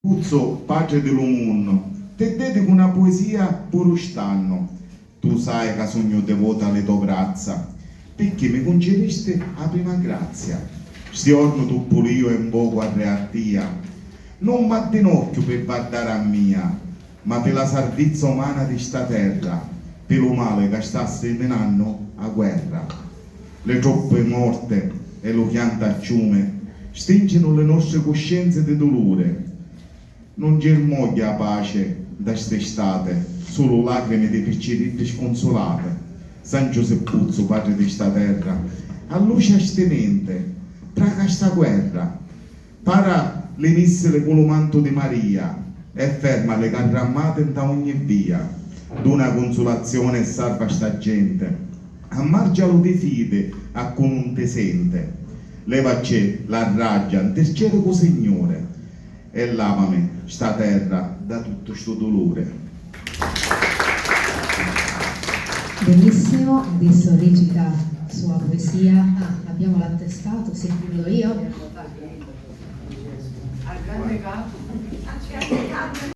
Puzzo, pace dell'umunno, te dedico una poesia pure stanno. Tu sai che sogno devoto alle tue braccia, perché mi concedeste la prima grazia. Stiorno tu pure io in poco a reattia, non m'addenocchio per guardare a mia, ma per la salvezza umana di sta terra, per lo male che sta seminando a guerra. Le troppe morte e lo pianto a ciume stingono le nostre coscienze di dolore. Non germoglia la pace da st'estate, solo lacrime di piccirite sconsolate. San Giuseppuzzo, padre di sta terra, a luce astenente, traga sta guerra, para le missile con lo manto di Maria e ferma le carri armate da ogni via. D'una consolazione e salva sta gente, ammargialo di fide a con un te sente. Levaci la raggia, intercede con Signore e lavami sta terra da tutto sto dolore. Benissimo, adesso recita sua poesia. Abbiamo l'attestato, se lo io. Al grande capo.